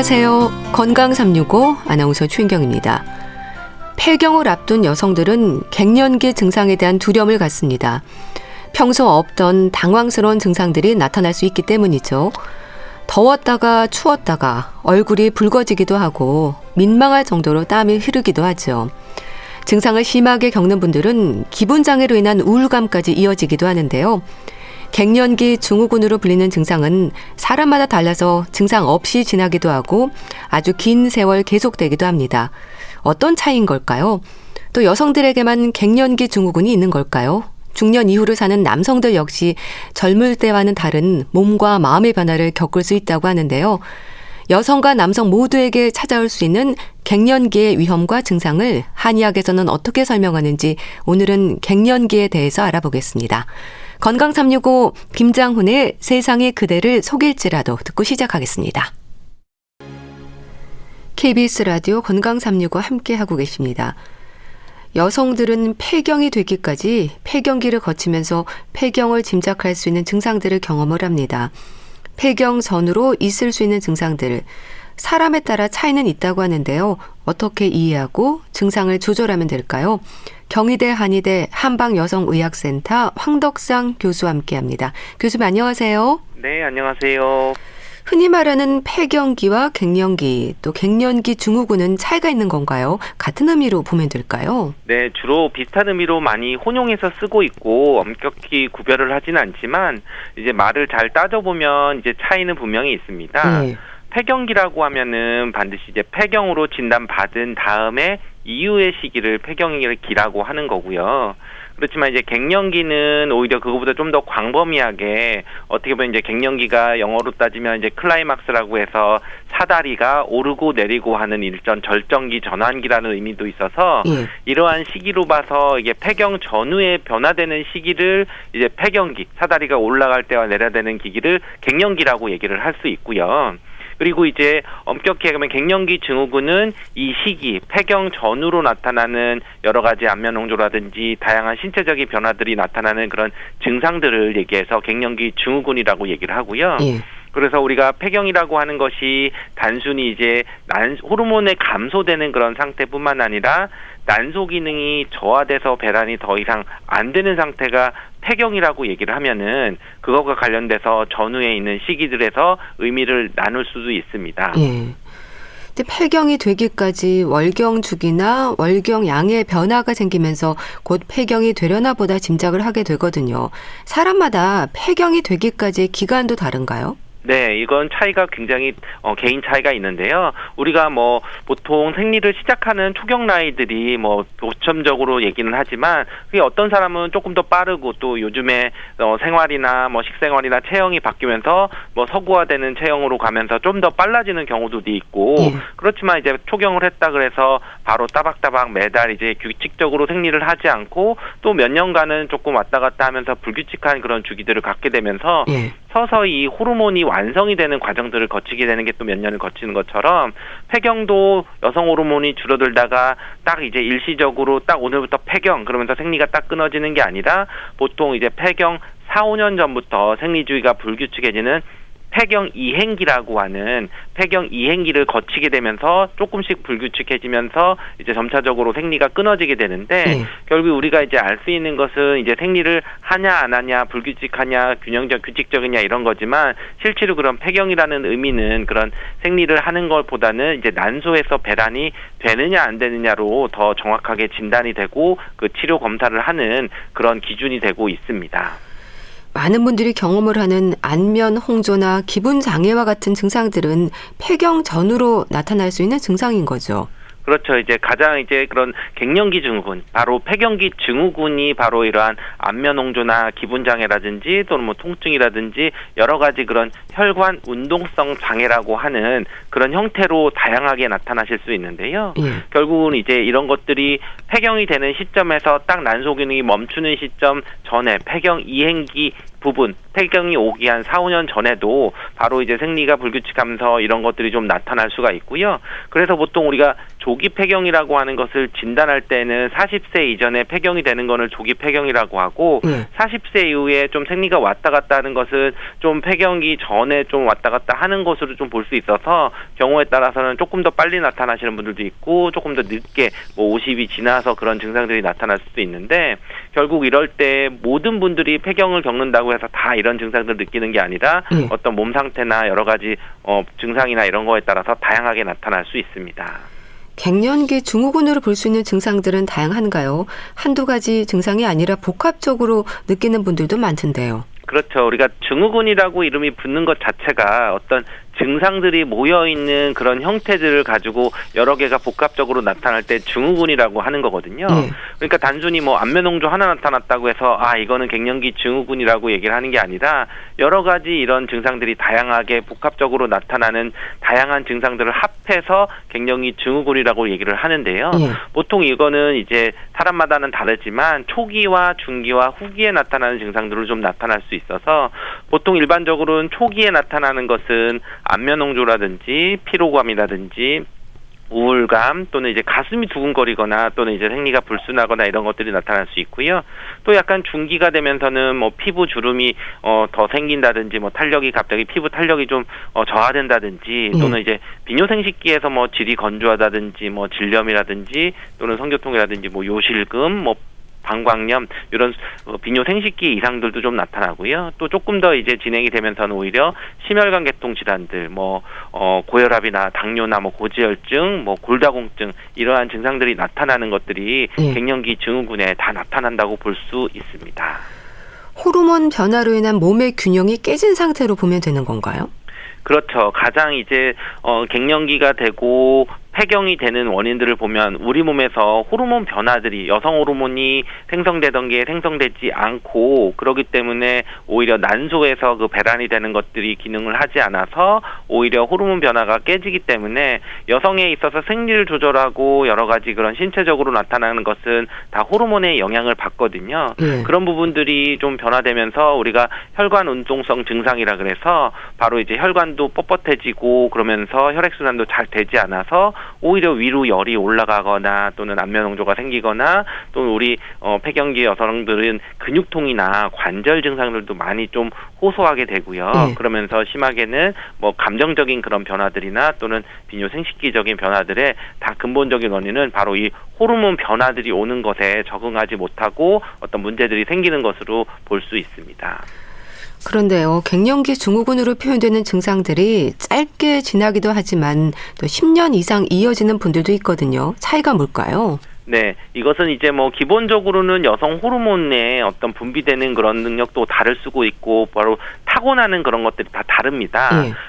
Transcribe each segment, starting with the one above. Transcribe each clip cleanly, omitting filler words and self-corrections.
안녕하세요. 건강 365 아나운서 최인경입니다. 폐경을 앞둔 여성들은 갱년기 증상에 대한 두려움을 갖습니다. 평소 없던 당황스러운 증상들이 나타날 수 있기 때문이죠. 더웠다가 추웠다가 얼굴이 붉어지기도 하고 민망할 정도로 땀이 흐르기도 하죠. 증상을 심하게 겪는 분들은 기분 장애로 인한 우울감까지 이어지기도 하는데요. 갱년기 증후군으로 불리는 증상은 사람마다 달라서 증상 없이 지나기도 하고 아주 긴 세월 계속되기도 합니다. 어떤 차이인 걸까요? 또 여성들에게만 갱년기 증후군이 있는 걸까요? 중년 이후를 사는 남성들 역시 젊을 때와는 다른 몸과 마음의 변화를 겪을 수 있다고 하는데요. 여성과 남성 모두에게 찾아올 수 있는 갱년기의 위험과 증상을 한의학에서는 어떻게 설명하는지 오늘은 갱년기에 대해서 알아보겠습니다. 건강 365 김장훈의 세상의 그대를 속일지라도 듣고 시작하겠습니다. KBS 라디오 건강 365 함께하고 계십니다. 여성들은 폐경이 되기까지 폐경기를 거치면서 폐경을 짐작할 수 있는 증상들을 경험을 합니다. 폐경 전후로 있을 수 있는 증상들, 사람에 따라 차이는 있다고 하는데요. 어떻게 이해하고 증상을 조절하면 될까요? 경희대 한의대 한방여성의학센터 황덕상 교수와 함께합니다. 교수님 안녕하세요. 네, 안녕하세요. 흔히 말하는 폐경기와 갱년기, 또 갱년기 증후군은 차이가 있는 건가요? 같은 의미로 보면 될까요? 네, 주로 비슷한 의미로 많이 혼용해서 쓰고 있고 엄격히 구별을 하지는 않지만 이제 말을 잘 따져보면 이제 차이는 분명히 있습니다. 네. 폐경기라고 하면은 반드시 이제 폐경으로 진단받은 다음에 이후의 시기를 폐경기라고 하는 거고요. 그렇지만 이제 갱년기는 오히려 그거보다 좀 더 광범위하게 어떻게 보면 이제 갱년기가 영어로 따지면 이제 클라이막스라고 해서 사다리가 오르고 내리고 하는 일전 절정기 전환기라는 의미도 있어서 이러한 시기로 봐서 이게 폐경 전후에 변화되는 시기를 이제 폐경기, 사다리가 올라갈 때와 내려되는 기기를 갱년기라고 얘기를 할 수 있고요. 그리고 이제 엄격히 하면 갱년기 증후군은 이 시기, 폐경 전후로 나타나는 여러 가지 안면 홍조라든지 다양한 신체적인 변화들이 나타나는 그런 증상들을 얘기해서 갱년기 증후군이라고 얘기를 하고요. 그래서 우리가 폐경이라고 하는 것이 단순히 이제 호르몬의 감소되는 그런 상태뿐만 아니라 난소 기능이 저하돼서 배란이 더 이상 안 되는 상태가 폐경이라고 얘기를 하면은 그것과 관련돼서 전후에 있는 시기들에서 의미를 나눌 수도 있습니다. 근데 폐경이 되기까지 월경 주기나 월경 양의 변화가 생기면서 곧 폐경이 되려나 보다 짐작을 하게 되거든요. 사람마다 폐경이 되기까지의 기간도 다른가요? 네, 이건 차이가 굉장히 개인 차이가 있는데요. 우리가 뭐 보통 생리를 시작하는 초경 나이들이 뭐 보편적으로 얘기는 하지만 그게 어떤 사람은 조금 더 빠르고 또 요즘에 생활이나 뭐 식생활이나 체형이 바뀌면서 뭐 서구화되는 체형으로 가면서 좀 더 빨라지는 경우도 있고 그렇지만 이제 초경을 했다 그래서 바로 따박따박 매달 이제 규칙적으로 생리를 하지 않고 또 몇 년간은 조금 왔다 갔다 하면서 불규칙한 그런 주기들을 갖게 되면서 서서히 호르몬이 완성이 되는 과정들을 거치게 되는 게 또 몇 년을 거치는 것처럼 폐경도 여성 호르몬이 줄어들다가 딱 이제 일시적으로 딱 오늘부터 폐경 그러면서 생리가 딱 끊어지는 게 아니라 보통 이제 폐경 4, 5년 전부터 생리 주기가 불규칙해지는 폐경 이행기라고 하는 폐경 이행기를 거치게 되면서 조금씩 불규칙해지면서 이제 점차적으로 생리가 끊어지게 되는데 결국 우리가 이제 알 수 있는 것은 이제 생리를 하냐 안 하냐 불규칙하냐 균형적 규칙적이냐 이런 거지만 실제로 그런 폐경이라는 의미는 그런 생리를 하는 것보다는 이제 난소에서 배란이 되느냐 안 되느냐로 더 정확하게 진단이 되고 그 치료 검사를 하는 그런 기준이 되고 있습니다. 많은 분들이 경험을 하는 안면 홍조나 기분 장애와 같은 증상들은 폐경 전후로 나타날 수 있는 증상인 거죠. 그렇죠. 이제 가장 이제 그런 갱년기 증후군, 바로 폐경기 증후군이 바로 이러한 안면 홍조나 기분 장애라든지 또는 뭐 통증이라든지 여러 가지 그런 혈관 운동성 장애라고 하는 그런 형태로 다양하게 나타나실 수 있는데요. 결국은 이제 이런 것들이 폐경이 되는 시점에서 딱 난소 기능이 멈추는 시점 전에 폐경 이행기 부분, 폐경이 오기 한 4, 5년 전에도 바로 이제 생리가 불규칙하면서 이런 것들이 좀 나타날 수가 있고요. 그래서 보통 우리가 조기 폐경이라고 하는 것을 진단할 때는 40세 이전에 폐경이 되는 거는 조기 폐경이라고 하고 40세 이후에 좀 생리가 왔다 갔다 하는 것은 좀 폐경기 전에 좀 왔다 갔다 하는 것으로 좀 볼 수 있어서 경우에 따라서는 조금 더 빨리 나타나시는 분들도 있고 조금 더 늦게 뭐 50이 지나서 그런 증상들이 나타날 수도 있는데 결국 이럴 때 모든 분들이 폐경을 겪는다고 해서 다 이런 증상들을 느끼는 게 아니라 어떤 몸 상태나 여러 가지 증상이나 이런 거에 따라서 다양하게 나타날 수 있습니다. 갱년기 증후군으로 볼 수 있는 증상들은 다양한가요? 한두 가지 증상이 아니라 복합적으로 느끼는 분들도 많던데요. 그렇죠. 우리가 증후군이라고 이름이 붙는 것 자체가 어떤 증상들이 모여있는 그런 형태들을 가지고 여러 개가 복합적으로 나타날 때 증후군이라고 하는 거거든요. 그러니까 단순히 뭐 안면홍조 하나 나타났다고 해서 이거는 갱년기 증후군이라고 얘기를 하는 게 아니라 여러 가지 이런 증상들이 다양하게 복합적으로 나타나는 다양한 증상들을 합해서 갱년기 증후군이라고 얘기를 하는데요. 보통 이거는 이제 사람마다는 다르지만 초기와 중기와 후기에 나타나는 증상들을 좀 나타날 수 있어서 보통 일반적으로는 초기에 나타나는 것은 안면홍조라든지 피로감이라든지 우울감 또는 이제 가슴이 두근거리거나 또는 이제 생리가 불순하거나 이런 것들이 나타날 수 있고요. 또 약간 중기가 되면서는 뭐 피부 주름이 더 생긴다든지 뭐 탄력이 갑자기 피부 탄력이 좀 저하된다든지 또는 이제 비뇨생식기에서 뭐 질이 건조하다든지 뭐 질염이라든지 또는 성교통이라든지 뭐 요실금 뭐 방광염 이런 비뇨생식기 이상들도 좀 나타나고요. 또 조금 더 이제 진행이 되면서는 오히려 심혈관 계통 질환들, 뭐 고혈압이나 당뇨나 뭐 고지혈증, 뭐 골다공증 이러한 증상들이 나타나는 것들이 갱년기 증후군에 다 나타난다고 볼 수 있습니다. 호르몬 변화로 인한 몸의 균형이 깨진 상태로 보면 되는 건가요? 그렇죠. 가장 이제 갱년기가 되고 폐경이 되는 원인들을 보면 우리 몸에서 호르몬 변화들이 여성 호르몬이 생성되던 게 생성되지 않고 그렇기 때문에 오히려 난소에서 그 배란이 되는 것들이 기능을 하지 않아서 오히려 호르몬 변화가 깨지기 때문에 여성에 있어서 생리를 조절하고 여러 가지 그런 신체적으로 나타나는 것은 다 호르몬의 영향을 받거든요. 그런 부분들이 좀 변화되면서 우리가 혈관 운동성 증상이라 그래서 바로 이제 혈관도 뻣뻣해지고 그러면서 혈액순환도 잘 되지 않아서 오히려 위로 열이 올라가거나 또는 안면홍조가 생기거나 또는 우리 폐경기 여성들은 근육통이나 관절 증상들도 많이 좀 호소하게 되고요. 그러면서 심하게는 뭐 감정적인 그런 변화들이나 또는 비뇨생식기적인 변화들의 다 근본적인 원인은 바로 이 호르몬 변화들이 오는 것에 적응하지 못하고 어떤 문제들이 생기는 것으로 볼 수 있습니다. 그런데요, 갱년기 증후군으로 표현되는 증상들이 짧게 지나기도 하지만 또 10년 이상 이어지는 분들도 있거든요. 차이가 뭘까요? 네, 이것은 이제 뭐 기본적으로는 여성 호르몬의 어떤 분비되는 그런 능력도 다를 수도 있고 바로 타고나는 그런 것들이 다 다릅니다.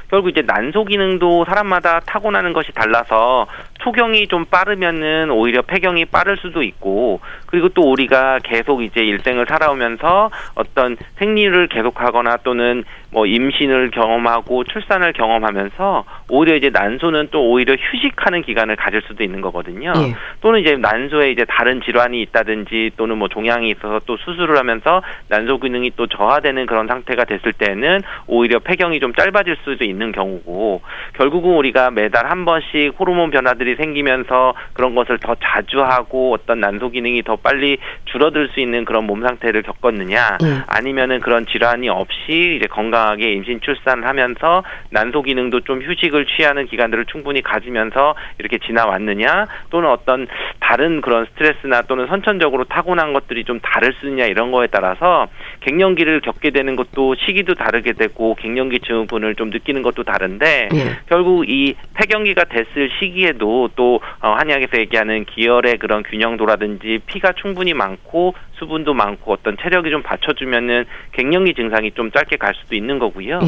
결국 이제 난소 기능도 사람마다 타고나는 것이 달라서 초경이 좀 빠르면은 오히려 폐경이 빠를 수도 있고 그리고 또 우리가 계속 이제 일생을 살아오면서 어떤 생리를 계속하거나 또는 뭐 임신을 경험하고 출산을 경험하면서 오히려 이제 난소는 또 오히려 휴식하는 기간을 가질 수도 있는 거거든요. 또는 이제 난소에 이제 다른 질환이 있다든지 또는 뭐 종양이 있어서 또 수술을 하면서 난소 기능이 또 저하되는 그런 상태가 됐을 때는 오히려 폐경이 좀 짧아질 수도 있는 경우고 결국은 우리가 매달 한 번씩 호르몬 변화들이 생기면서 그런 것을 더 자주 하고 어떤 난소 기능이 더 빨리 줄어들 수 있는 그런 몸 상태를 겪었느냐 아니면은 그런 질환이 없이 이제 건강하게 임신 출산을 하면서 난소 기능도 좀 휴식을 취하는 기간들을 충분히 가지면서 이렇게 지나왔느냐 또는 어떤 다른 그런 스트레스나 또는 선천적으로 타고난 것들이 좀 다를 수 있냐 이런 거에 따라서 갱년기를 겪게 되는 것도 시기도 다르게 되고 갱년기 증후군을 좀 느끼는 것도 다른데 결국 이 폐경기가 됐을 시기에도 또 한의학에서 얘기하는 기혈의 그런 균형도라든지 피가 충분히 많고 수분도 많고 어떤 체력이 좀 받쳐주면은 갱년기 증상이 좀 짧게 갈 수도 있는 거고요.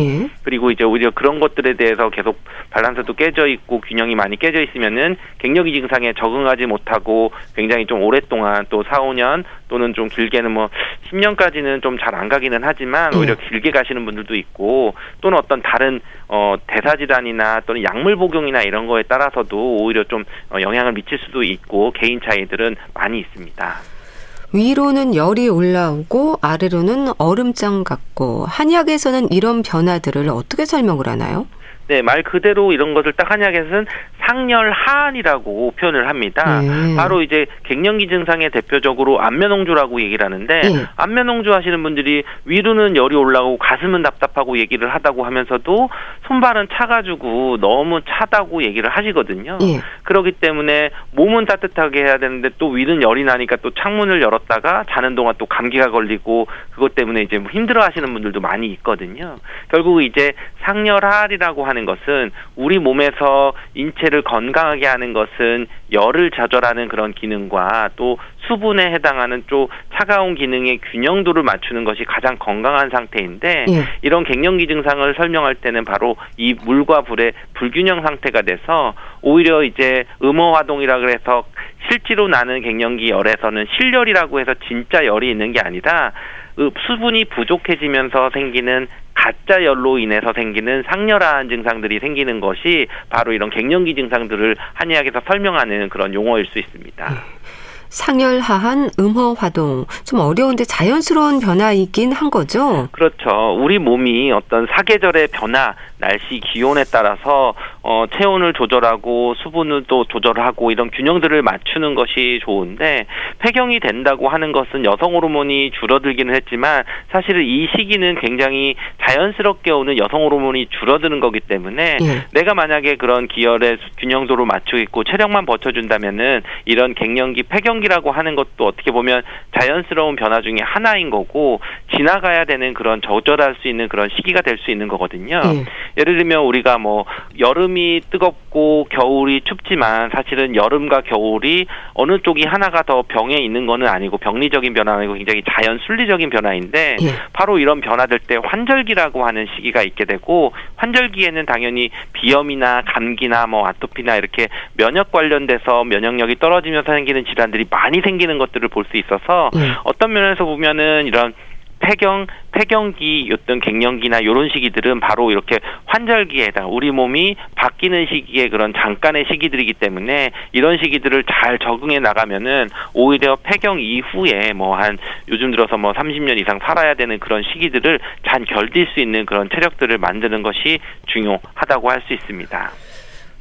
그리고 이제 오히려 그런 것들에 대해서 계속 밸런스도 깨져 있고 균형이 많이 깨져 있으면은 갱년기 증상에 적응하지 못하고 굉장히 좀 오랫동안 또 4, 5년 또는 좀 길게는 뭐 10년까지는 좀 잘 안 가기는 하지만 오히려 길게 가시는 분들도 있고 또는 어떤 다른 대사질환이나 또는 약물 복용이나 이런 거에 따라서도 오히려 좀 영향을 미칠 수도 있고 개인 차이들은 많이 있습니다. 위로는 열이 올라오고 아래로는 얼음장 같고 한약에서는 이런 변화들을 어떻게 설명을 하나요? 네, 말 그대로 이런 것을 딱 한약에서는 상열하한이라고 표현을 합니다. 네. 바로 이제 갱년기 증상의 대표적으로 안면홍조라고 얘기를 하는데 네. 안면홍조 하시는 분들이 위로는 열이 올라오고 가슴은 답답하고 얘기를 하다고 하면서도 손발은 차가지고 너무 차다고 얘기를 하시거든요. 네. 그렇기 때문에 몸은 따뜻하게 해야 되는데 또 위는 열이 나니까 또 창문을 열었다가 자는 동안 또 감기가 걸리고 그것 때문에 이제 힘들어 하시는 분들도 많이 있거든요. 결국 이제 상열하리라고 하는 것은 우리 몸에서 인체를 건강하게 하는 것은 열을 조절하는 그런 기능과 또 수분에 해당하는 좀 차가운 기능의 균형도를 맞추는 것이 가장 건강한 상태인데 예. 이런 갱년기 증상을 설명할 때는 바로 이 물과 불의 불균형 상태가 돼서 오히려 이제 음어화동이라 그래서 실제로 나는 갱년기 열에서는 실열이라고 해서 진짜 열이 있는 게 아니라 수분이 부족해지면서 생기는 가짜 열로 인해서 생기는 상열한 증상들이 생기는 것이 바로 이런 갱년기 증상들을 한의학에서 설명하는 그런 용어일 수 있습니다. 상열하한 음허화동 좀 어려운데 자연스러운 변화이긴 한 거죠? 그렇죠. 우리 몸이 어떤 사계절의 변화, 날씨, 기온에 따라서 체온을 조절하고 수분을 또 조절하고 이런 균형들을 맞추는 것이 좋은데 폐경이 된다고 하는 것은 여성 호르몬이 줄어들기는 했지만 사실은 이 시기는 굉장히 자연스럽게 오는 여성 호르몬이 줄어드는 거기 때문에 예. 내가 만약에 그런 기혈의 균형도를 맞추고 있고 체력만 버텨준다면은 이런 갱년기, 폐경기라고 하는 것도 어떻게 보면 자연스러운 변화 중에 하나인 거고 지나가야 되는 그런 조절할 수 있는 그런 시기가 될 수 있는 거거든요. 예를 들면 우리가 뭐 여름이 뜨겁고 겨울이 춥지만 사실은 여름과 겨울이 어느 쪽이 하나가 더 병에 있는 거는 아니고 병리적인 변화는 아니고 굉장히 자연 순리적인 변화인데 예. 바로 이런 변화될 때 환절기라고 하는 시기가 있게 되고 환절기에는 당연히 비염이나 감기나 뭐 아토피나 이렇게 면역 관련돼서 면역력이 떨어지면서 생기는 질환들이 많이 생기는 것들을 볼 수 있어서 어떤 면에서 보면은 이런 폐경기, 어떤 갱년기나 이런 시기들은 바로 이렇게 환절기에 해당, 우리 몸이 바뀌는 시기에 그런 잠깐의 시기들이기 때문에 이런 시기들을 잘 적응해 나가면은 오히려 폐경 이후에 뭐 한 요즘 들어서 뭐 30년 이상 살아야 되는 그런 시기들을 잘 견딜 수 있는 그런 체력들을 만드는 것이 중요하다고 할 수 있습니다.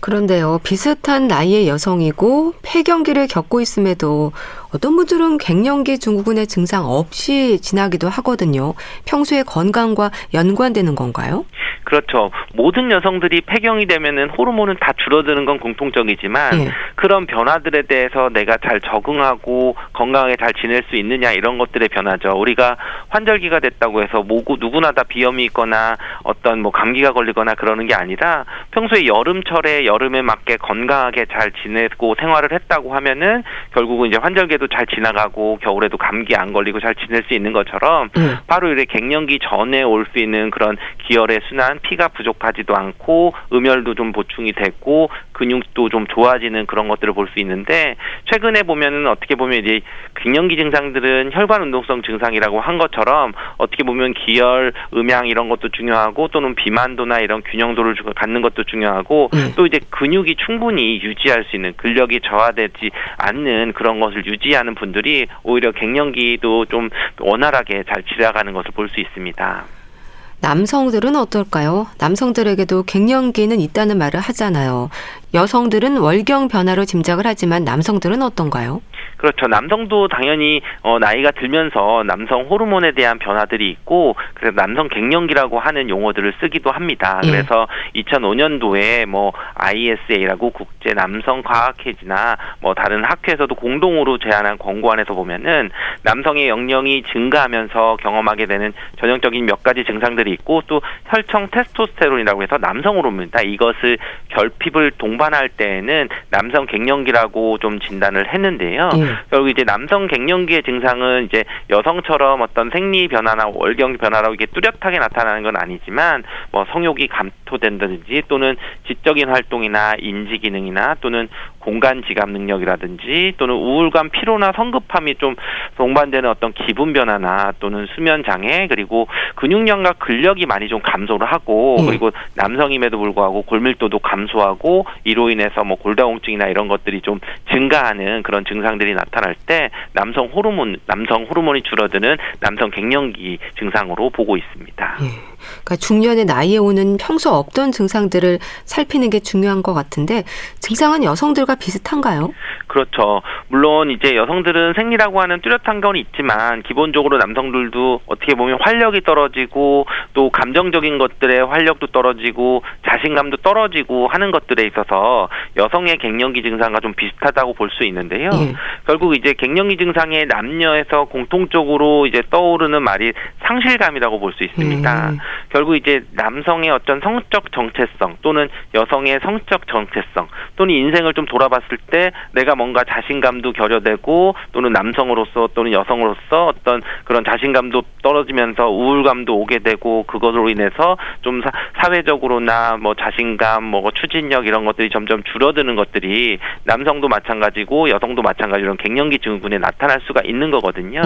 그런데요, 비슷한 나이의 여성이고 폐경기를 겪고 있음에도 어떤 분들은 갱년기 증후군의 증상 없이 지나기도 하거든요. 평소에 건강과 연관되는 건가요? 그렇죠. 모든 여성들이 폐경이 되면은 호르몬은 다 줄어드는 건 공통적이지만 그런 변화들에 대해서 내가 잘 적응하고 건강하게 잘 지낼 수 있느냐 이런 것들의 변화죠. 우리가 환절기가 됐다고 해서 누구나 다 비염이 있거나 어떤 뭐 감기가 걸리거나 그러는 게 아니라 평소에 여름철에 여름에 맞게 건강하게 잘 지내고 생활을 했다고 하면은 결국은 이제 환절기에도 잘 지나가고 겨울에도 감기 안 걸리고 잘 지낼 수 있는 것처럼 바로 이렇게 갱년기 전에 올 수 있는 그런 기혈의 순환, 피가 부족하지도 않고 음혈도 좀 보충이 됐고 근육도 좀 좋아지는 그런 것들을 볼 수 있는데 최근에 보면은 어떻게 보면 이제 갱년기 증상들은 혈관 운동성 증상이라고 한 것처럼 어떻게 보면 기혈, 음양 이런 것도 중요하고 또는 비만도나 이런 균형도를 갖는 것도 중요하고 또 이제 근육이 충분히 유지할 수 있는 근력이 저하되지 않는 그런 것을 유지하는 분들이 오히려 갱년기도 좀 원활하게 잘 지나가는 것을 볼 수 있습니다. 남성들은 어떨까요? 남성들에게도 갱년기는 있다는 말을 하잖아요. 여성들은 월경 변화로 짐작을 하지만 남성들은 어떤가요? 그렇죠. 남성도 당연히 나이가 들면서 남성 호르몬에 대한 변화들이 있고 그래서 남성 갱년기라고 하는 용어들을 쓰기도 합니다. 그래서 2005년도에 뭐 ISA라고 국제 남성 과학회지나 뭐 다른 학회에서도 공동으로 제안한 권고안에서 보면은 남성의 영역이 증가하면서 경험하게 되는 전형적인 몇 가지 증상들이 있고 또 혈청 테스토스테론이라고 해서 남성 호르몬입니다. 이것을 결핍을 동반할 때에는 남성 갱년기라고 좀 진단을 했는데요. 결국 이제 남성 갱년기의 증상은 이제 여성처럼 어떤 생리 변화나 월경 변화라고 이게 뚜렷하게 나타나는 건 아니지만 뭐 성욕이 감토된다든지 또는 지적인 활동이나 인지 기능이나 또는 공간 지감 능력이라든지 또는 우울감, 피로나 성급함이 좀 동반되는 어떤 기분 변화나 또는 수면 장애, 그리고 근육량과 근력이 많이 좀 감소를 하고, 그리고 남성임에도 불구하고 골밀도도 감소하고 이로 인해서 뭐 골다공증이나 이런 것들이 좀 증가하는 그런 증상들이 나타날 때 남성 호르몬이 줄어드는 남성 갱년기 증상으로 보고 있습니다. 그러니까 중년의 나이에 오는 평소 없던 증상들을 살피는 게 중요한 것 같은데 증상은 여성들과 비슷한가요? 그렇죠. 물론 이제 여성들은 생리라고 하는 뚜렷한 건 있지만 기본적으로 남성들도 어떻게 보면 활력이 떨어지고 또 감정적인 것들의 활력도 떨어지고 자신감도 떨어지고 하는 것들에 있어서 여성의 갱년기 증상과 좀 비슷하다고 볼 수 있는데요. 결국 이제 갱년기 증상의 남녀에서 공통적으로 이제 떠오르는 말이 상실감이라고 볼 수 있습니다. 결국 이제 남성의 어떤 성적 정체성 또는 여성의 성적 정체성 또는 인생을 좀 돌아봤을 때 내가 뭔가 자신감도 결여되고 또는 남성으로서 또는 여성으로서 어떤 그런 자신감도 떨어지면서 우울감도 오게 되고 그것으로 인해서 좀 사회적으로나 뭐 자신감, 뭐 추진력 이런 것들이 점점 줄어드는 것들이 남성도 마찬가지고 여성도 마찬가지로 이런 갱년기 증후군에 나타날 수가 있는 거거든요.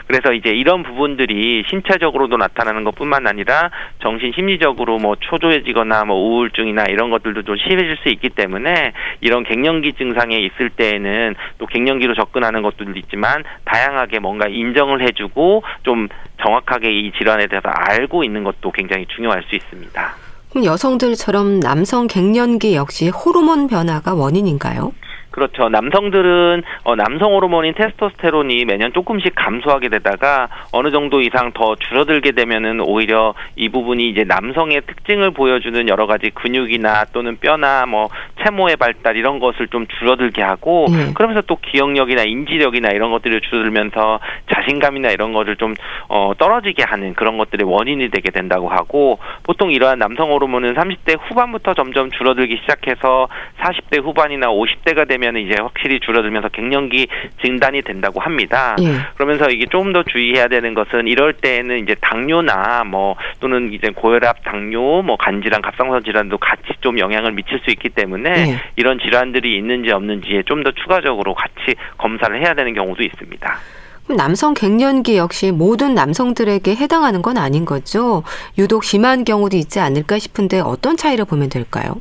그래서 이제 이런 부분들이 신체적으로도 나타나는 것뿐만 아니라 정신 심리적으로 뭐 초조해지거나 뭐 우울증이나 이런 것들도 좀 심해질 수 있기 때문에 이런 갱년기 증상에 있을 때에는 또 갱년기로 접근하는 것들도 있지만 다양하게 뭔가 인정을 해주고 좀 정확하게 이 질환에 대해서 알고 있는 것도 굉장히 중요할 수 있습니다. 그럼 여성들처럼 남성 갱년기 역시 호르몬 변화가 원인인가요? 그렇죠. 남성들은 남성 호르몬인 테스토스테론이 매년 조금씩 감소하게 되다가 어느 정도 이상 더 줄어들게 되면은 오히려 이 부분이 이제 남성의 특징을 보여주는 여러 가지 근육이나 또는 뼈나 뭐 체모의 발달 이런 것을 좀 줄어들게 하고 그러면서 또 기억력이나 인지력이나 이런 것들이 줄어들면서 자신감이나 이런 것을 좀 떨어지게 하는 그런 것들의 원인이 되게 된다고 하고, 보통 이러한 남성 호르몬은 30대 후반부터 점점 줄어들기 시작해서 40대 후반이나 50대가 되면 이제 확실히 줄어들면서 갱년기 진단이 된다고 합니다. 그러면서 이게 조금 더 주의해야 되는 것은 이럴 때에는 이제 당뇨나 뭐 또는 이제 고혈압, 당뇨, 뭐 간질환, 갑상선 질환도 같이 좀 영향을 미칠 수 있기 때문에 이런 질환들이 있는지 없는지에 좀 더 추가적으로 같이 검사를 해야 되는 경우도 있습니다. 그럼 남성 갱년기 역시 모든 남성들에게 해당하는 건 아닌 거죠? 유독 심한 경우도 있지 않을까 싶은데 어떤 차이를 보면 될까요?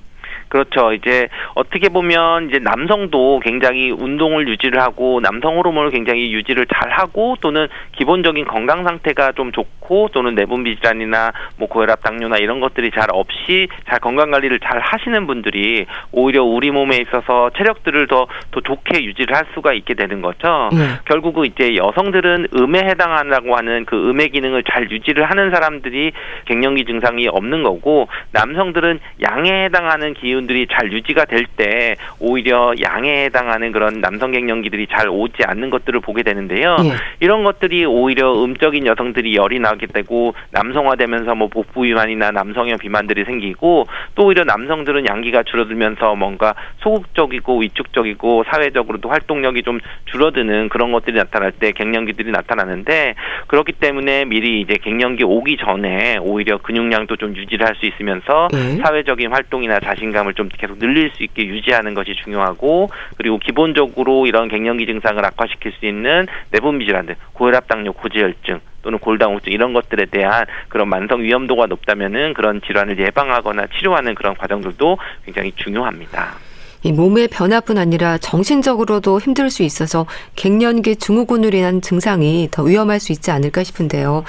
그렇죠. 이제 어떻게 보면 이제 남성도 굉장히 운동을 유지를 하고 남성 호르몬을 굉장히 유지를 잘 하고 또는 기본적인 건강 상태가 좀 좋고 또는 내분비 질환이나 뭐 고혈압, 당뇨나 이런 것들이 잘 없이 잘 건강 관리를 잘 하시는 분들이 오히려 우리 몸에 있어서 체력들을 더 좋게 유지를 할 수가 있게 되는 거죠. 결국은 이제 여성들은 음에 해당한다고 하는 그 음의 기능을 잘 유지를 하는 사람들이 갱년기 증상이 없는 거고, 남성들은 양에 해당하는 기운들이 잘 유지가 될 때 오히려 양에 해당하는 그런 남성 갱년기들이 잘 오지 않는 것들을 보게 되는데요. 이런 것들이 오히려 음적인 여성들이 열이 나게 되고 남성화되면서 뭐 복부 비만이나 남성형 비만들이 생기고, 또 오히려 남성들은 양기가 줄어들면서 뭔가 소극적이고 위축적이고 사회적으로도 활동력이 좀 줄어드는 그런 것들이 나타날 때 갱년기들이 나타나는데, 그렇기 때문에 미리 이제 갱년기 오기 전에 오히려 근육량도 좀 유지를 할 수 있으면서 사회적인 활동이나 자신감을 좀 계속 늘릴 수 있게 유지하는 것이 중요하고, 그리고 기본적으로 이런 갱년기 증상을 악화시킬 수 있는 내분비 질환들, 고혈압, 당뇨, 고지혈증 또는 골다공증 이런 것들에 대한 그런 만성 위험도가 높다면은 그런 질환을 예방하거나 치료하는 그런 과정들도 굉장히 중요합니다. 이 몸의 변화뿐 아니라 정신적으로도 힘들 수 있어서 갱년기 증후군으로 인한 증상이 더 위험할 수 있지 않을까 싶은데요.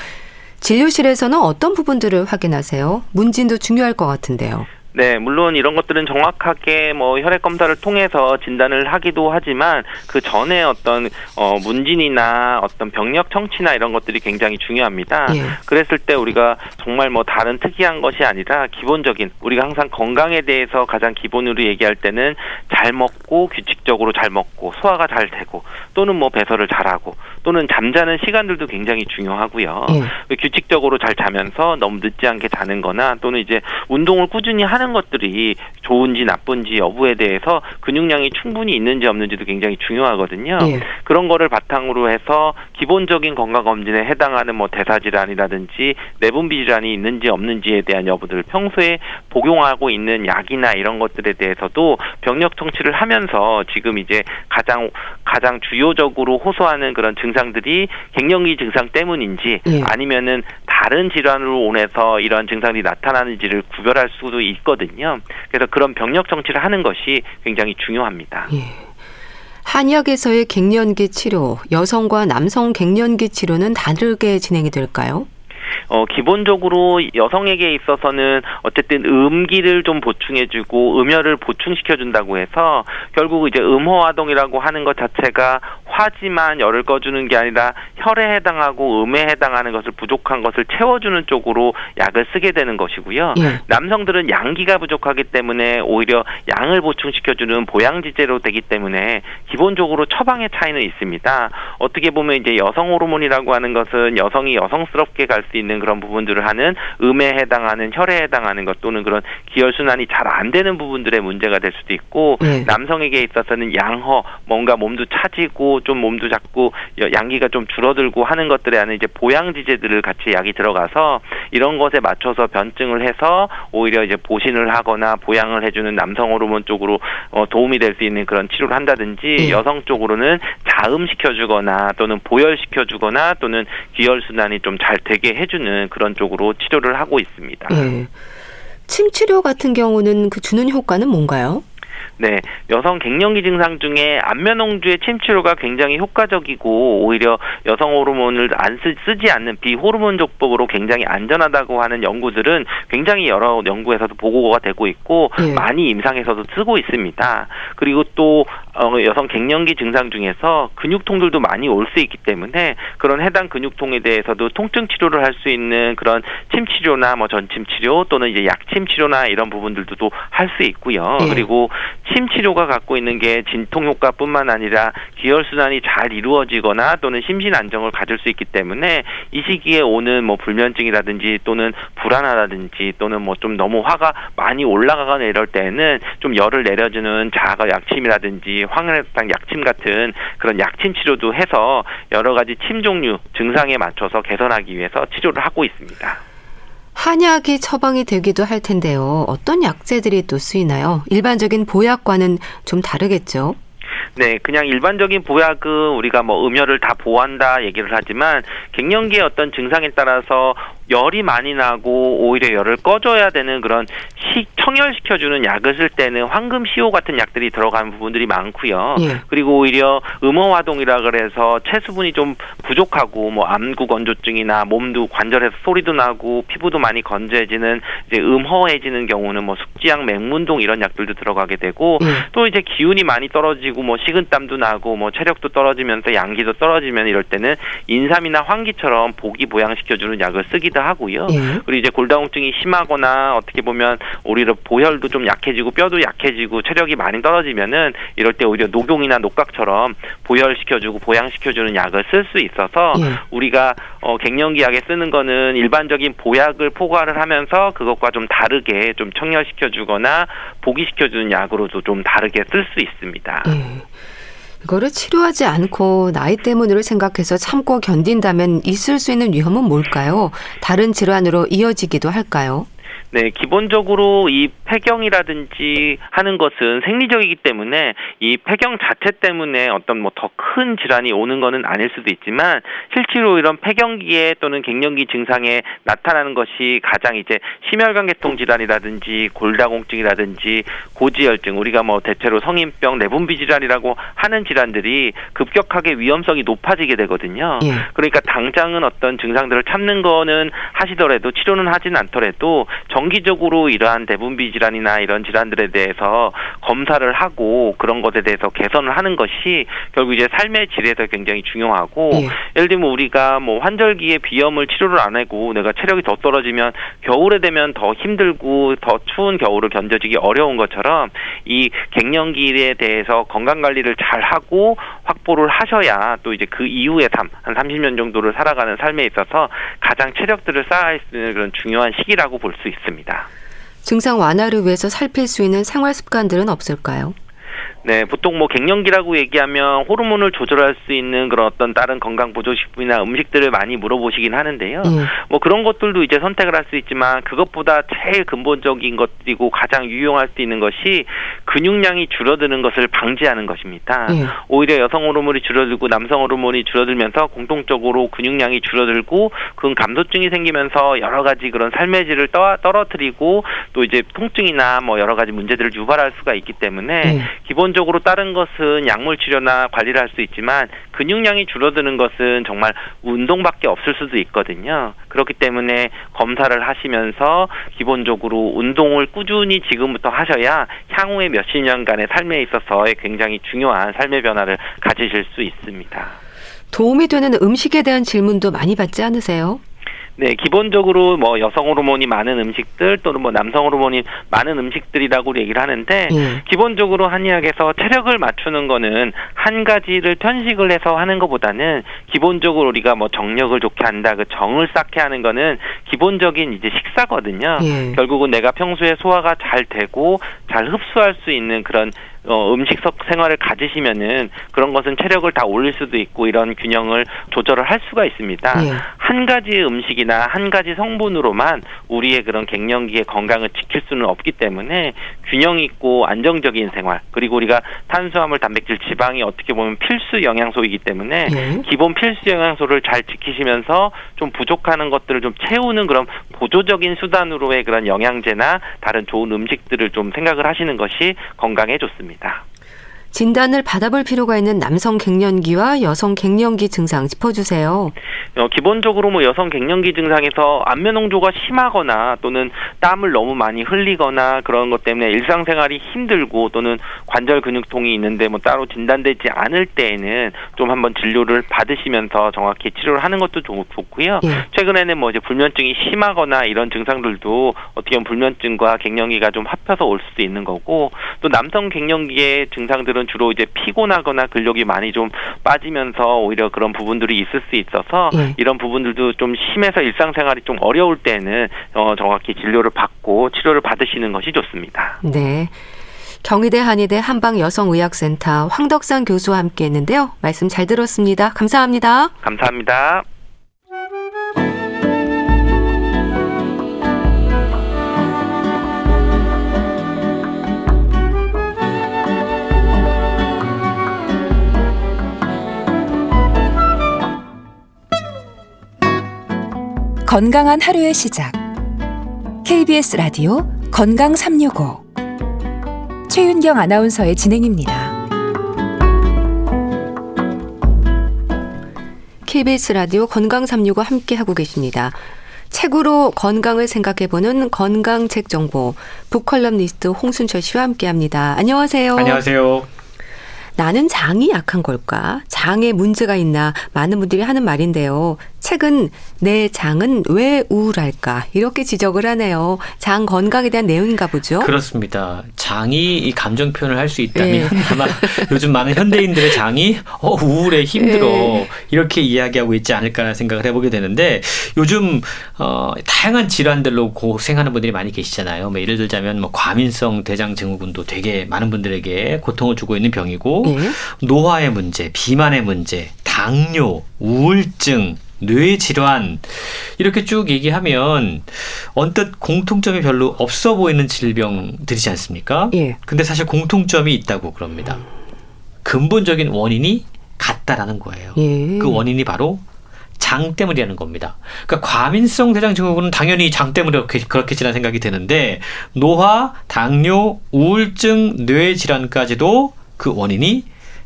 진료실에서는 어떤 부분들을 확인하세요? 문진도 중요할 것 같은데요. 네, 물론 이런 것들은 정확하게 뭐 혈액 검사를 통해서 진단을 하기도 하지만 그 전에 어떤 문진이나 어떤 병력 청취나 이런 것들이 굉장히 중요합니다. 그랬을 때 우리가 정말 뭐 다른 특이한 것이 아니라 기본적인, 우리가 항상 건강에 대해서 가장 기본으로 얘기할 때는 잘 먹고 규칙적으로 잘 먹고 소화가 잘 되고 또는 뭐 배설을 잘하고 또는 잠자는 시간들도 굉장히 중요하고요. 규칙적으로 잘 자면서 너무 늦지 않게 자는 거나 또는 이제 운동을 꾸준히 하는 하는 것들이 좋은지 나쁜지 여부에 대해서 근육량이 충분히 있는지 없는지도 굉장히 중요하거든요. 예. 그런 거를 바탕으로 해서 기본적인 건강검진에 해당하는 뭐 대사질환이라든지 내분비 질환이 있는지 없는지에 대한 여부들을 평소에 복용하고 있는 약이나 이런 것들에 대해서도 병력 청취를 하면서 지금 이제 가장 주요적으로 호소하는 그런 증상들이 갱년기 증상 때문인지 예. 아니면은 다른 질환으로 인해서 이런 증상이 나타나는지를 구별할 수도 있거든요. 그래서 그런 병력 청취를 하는 것이 굉장히 중요합니다. 예. 한약에서의 갱년기 치료, 여성과 남성 갱년기 치료는 다르게 진행이 될까요? 기본적으로 여성에게 있어서는 어쨌든 음기를 좀 보충해주고 음혈을 보충시켜준다고 해서 결국 이제 음호화동이라고 하는 것 자체가 화지만 열을 꺼주는 게 아니라 혈에 해당하고 음에 해당하는 것을 부족한 것을 채워주는 쪽으로 약을 쓰게 되는 것이고요. 예. 남성들은 양기가 부족하기 때문에 오히려 양을 보충시켜주는 보양지제로 되기 때문에 기본적으로 처방의 차이는 있습니다. 어떻게 보면 이제 여성 호르몬이라고 하는 것은 여성이 여성스럽게 갈 수 있는 그런 부분들을 하는 음에 해당하는 혈에 해당하는 것 또는 그런 기혈순환이 잘 안 되는 부분들의 문제가 될 수도 있고 네. 남성에게 있어서는 양허 뭔가 몸도 차지고 좀 몸도 작고 양기가 좀 줄어들고 하는 것들에 하는 이제 보양지제들을 같이 약이 들어가서 이런 것에 맞춰서 변증을 해서 오히려 이제 보신을 하거나 보양을 해주는 남성 호르몬 쪽으로 도움이 될 수 있는 그런 치료를 한다든지 여성 쪽으로는 자음시켜주거나 또는 보혈시켜주거나 또는 기혈순환이 좀 잘 되게 해주는 그런 쪽으로 치료를 하고 있습니다. 예. 침 치료 같은 경우는 그 주는 효과는 뭔가요? 네, 여성 갱년기 증상 중에 안면홍주의 침 치료가 굉장히 효과적이고 오히려 여성 호르몬을 쓰지 않는 비호르몬 조법으로 굉장히 안전하다고 하는 연구들은 굉장히 여러 연구에서도 보고가 되고 있고 많이 임상에서도 쓰고 있습니다. 그리고 또 여성 갱년기 증상 중에서 근육통들도 많이 올 수 있기 때문에 그런 해당 근육통에 대해서도 통증 치료를 할 수 있는 그런 침 치료나 뭐 전침 치료 또는 이제 약침 치료나 이런 부분들도 할 수 있고요. 그리고 침 치료가 갖고 있는 게 진통 효과뿐만 아니라 기혈순환이 잘 이루어지거나 또는 심신 안정을 가질 수 있기 때문에 이 시기에 오는 뭐 불면증이라든지 또는 불안하다든지 또는 뭐 좀 너무 화가 많이 올라가거나 이럴 때는 좀 열을 내려주는 자가 약침이라든지 황혈당 약침 같은 그런 약침 치료도 해서 여러 가지 침 종류 증상에 맞춰서 개선하기 위해서 치료를 하고 있습니다. 한약이 처방이 되기도 할 텐데요. 어떤 약재들이 또 쓰이나요? 일반적인 보약과는 좀 다르겠죠? 네, 그냥 일반적인 보약은 우리가 뭐 음혈을 다 보호한다 얘기를 하지만 갱년기의 어떤 증상에 따라서 열이 많이 나고 오히려 열을 꺼줘야 되는 그런 청열시켜주는 약을 쓸 때는 황금시오 같은 약들이 들어간 부분들이 많고요. 그리고 오히려 음호화동이라 그래서 체수분이 좀 부족하고 뭐 암구 건조증이나 몸도 관절에서 소리도 나고 피부도 많이 건조해지는 이제 음허해지는 경우는 뭐 숙지약, 맹문동 이런 약들도 들어가게 되고 또 이제 기운이 많이 떨어지고 뭐 식은땀도 나고 뭐 체력도 떨어지면서 양기도 떨어지면 이럴 때는 인삼이나 황기처럼 보기 보양시켜주는 약을 쓰기도 하고요. 그리고 이제 골다공증이 심하거나 어떻게 보면 오히려 보혈도 좀 약해지고 뼈도 약해지고 체력이 많이 떨어지면은 이럴 때 오히려 녹용이나 녹각처럼 보혈시켜주고 보양시켜주는 약을 쓸 수 있어서 우리가 갱년기 약에 쓰는 거는 일반적인 보약을 포괄을 하면서 그것과 좀 다르게 좀 청열시켜주거나 보기시켜주는 약으로도 좀 다르게 쓸 수 있습니다. 이거를 치료하지 않고 나이 때문으로 생각해서 참고 견딘다면 있을 수 있는 위험은 뭘까요? 다른 질환으로 이어지기도 할까요? 네, 기본적으로 이 폐경이라든지 하는 것은 생리적이기 때문에 이 폐경 자체 때문에 어떤 뭐 더 큰 질환이 오는 거는 아닐 수도 있지만 실제로 이런 폐경기에 또는 갱년기 증상에 나타나는 것이 가장 이제 심혈관계통 질환이라든지 골다공증이라든지 고지혈증 우리가 뭐 대체로 성인병 내분비 질환이라고 하는 질환들이 급격하게 위험성이 높아지게 되거든요. 그러니까 당장은 어떤 증상들을 참는 거는 하시더라도 치료는 하진 않더라도 정기적으로 이러한 내분비 질환이나 이런 질환들에 대해서 검사를 하고 그런 것에 대해서 개선을 하는 것이 결국 이제 삶의 질에서 굉장히 중요하고 예를 들면 우리가 뭐 환절기에 비염을 치료를 안 하고 내가 체력이 더 떨어지면 겨울에 되면 더 힘들고 더 추운 겨울을 견뎌지기 어려운 것처럼 이 갱년기에 대해서 건강 관리를 잘 하고 확보를 하셔야 또 이제 그 이후의 삶, 한 30년 정도를 살아가는 삶에 있어서 가장 체력들을 쌓을 수 있는 그런 중요한 시기라고 볼 수 있습니다. 증상 완화를 위해서 살필 수 있는 생활 습관들은 없을까요? 네, 보통 뭐 갱년기라고 얘기하면 호르몬을 조절할 수 있는 그런 어떤 다른 건강 보조식품이나 음식들을 많이 물어보시긴 하는데요. 뭐 그런 것들도 이제 선택을 할 수 있지만 그것보다 제일 근본적인 것이고 가장 유용할 수 있는 것이 근육량이 줄어드는 것을 방지하는 것입니다. 오히려 여성 호르몬이 줄어들고 남성 호르몬이 줄어들면서 공통적으로 근육량이 줄어들고 그 감소증이 생기면서 여러 가지 그런 삶의 질을 떨어뜨리고 또 이제 통증이나 뭐 여러 가지 문제들을 유발할 수가 있기 때문에 기본적으로 다른 것은 약물 치료나 관리를 할 수 있지만 근육량이 줄어드는 것은 정말 운동밖에 없을 수도 있거든요. 그렇기 때문에 검사를 하시면서 기본적으로 운동을 꾸준히 지금부터 하셔야 향후의 몇십 년간의 삶에 있어서의 굉장히 중요한 삶의 변화를 가지실 수 있습니다. 도움이 되는 음식에 대한 질문도 많이 받지 않으세요? 네, 기본적으로 뭐 여성 호르몬이 많은 음식들 또는 뭐 남성 호르몬이 많은 음식들이라고 얘기를 하는데 기본적으로 한의학에서 체력을 맞추는 거는 한 가지를 편식을 해서 하는 것보다는 기본적으로 우리가 뭐 정력을 좋게 한다, 그 정을 쌓게 하는 거는 기본적인 이제 식사거든요. 결국은 내가 평소에 소화가 잘 되고 잘 흡수할 수 있는 그런 음식 생활을 가지시면은 그런 것은 체력을 다 올릴 수도 있고 이런 균형을 조절을 할 수가 있습니다. 한 가지 음식이나 한 가지 성분으로만 우리의 그런 갱년기의 건강을 지킬 수는 없기 때문에 균형 있고 안정적인 생활, 그리고 우리가 탄수화물, 단백질, 지방이 어떻게 보면 필수 영양소이기 때문에 기본 필수 영양소를 잘 지키시면서 좀 부족하는 것들을 좀 채우는 그런 보조적인 수단으로의 그런 영양제나 다른 좋은 음식들을 좀 생각을 하시는 것이 건강에 좋습니다. 진단을 받아볼 필요가 있는 남성 갱년기와 여성 갱년기 증상 짚어주세요. 기본적으로 뭐 여성 갱년기 증상에서 안면 홍조가 심하거나 또는 땀을 너무 많이 흘리거나 그런 것 때문에 일상생활이 힘들고 또는 관절 근육통이 있는데 뭐 따로 진단되지 않을 때에는 좀 한번 진료를 받으시면서 정확히 치료를 하는 것도 좋고요. 최근에는 뭐 이제 불면증이 심하거나 이런 증상들도 어떻게 보면 불면증과 갱년기가 좀 합쳐서 올 수도 있는 거고, 또 남성 갱년기의 증상들은 주로 이제 피곤하거나 근력이 많이 좀 빠지면서 오히려 그런 부분들이 있을 수 있어서 이런 부분들도 좀 심해서 일상생활이 좀 어려울 때는 정확히 진료를 받고 치료를 받으시는 것이 좋습니다. 네. 경희대 한의대 한방여성의학센터 황덕산 교수와 함께했는데요. 말씀 잘 들었습니다. 감사합니다. 감사합니다. 건강한 하루의 시작. KBS 라디오 건강 365 최윤경 아나운서의 진행입니다. KBS 라디오 건강 365 함께하고 계십니다. 책으로 건강을 생각해보는 건강책 정보 북컬럼니스트 홍순철 씨와 함께합니다. 안녕하세요. 안녕하세요. 나는 장이 약한 걸까? 장에 문제가 있나? 많은 분들이 하는 말인데요. 책은 내 장은 왜 우울할까? 이렇게 지적을 하네요. 장 건강에 대한 내용인가 보죠? 그렇습니다. 장이 이 감정 표현을 할 수 있다면 아마 요즘 많은 현대인들의 장이 우울해, 힘들어 이렇게 이야기하고 있지 않을까 생각을 해보게 되는데, 요즘 다양한 질환들로 고생하는 분들이 많이 계시잖아요. 뭐 예를 들자면 뭐 과민성 대장증후군도 되게 많은 분들에게 고통을 주고 있는 병이고, 노화의 문제, 비만의 문제, 당뇨, 우울증, 뇌질환 이렇게 쭉 얘기하면 언뜻 공통점이 별로 없어 보이는 질병들이지 않습니까? 근데 사실 공통점이 있다고 그럽니다. 근본적인 원인이 같다라는 거예요. 그 원인이 바로 장 때문이라는 겁니다. 그러니까 과민성 대장증후군은 당연히 장 때문에 그렇겠지라는 생각이 드는데, 노화, 당뇨, 우울증, 뇌질환까지도 그 원인이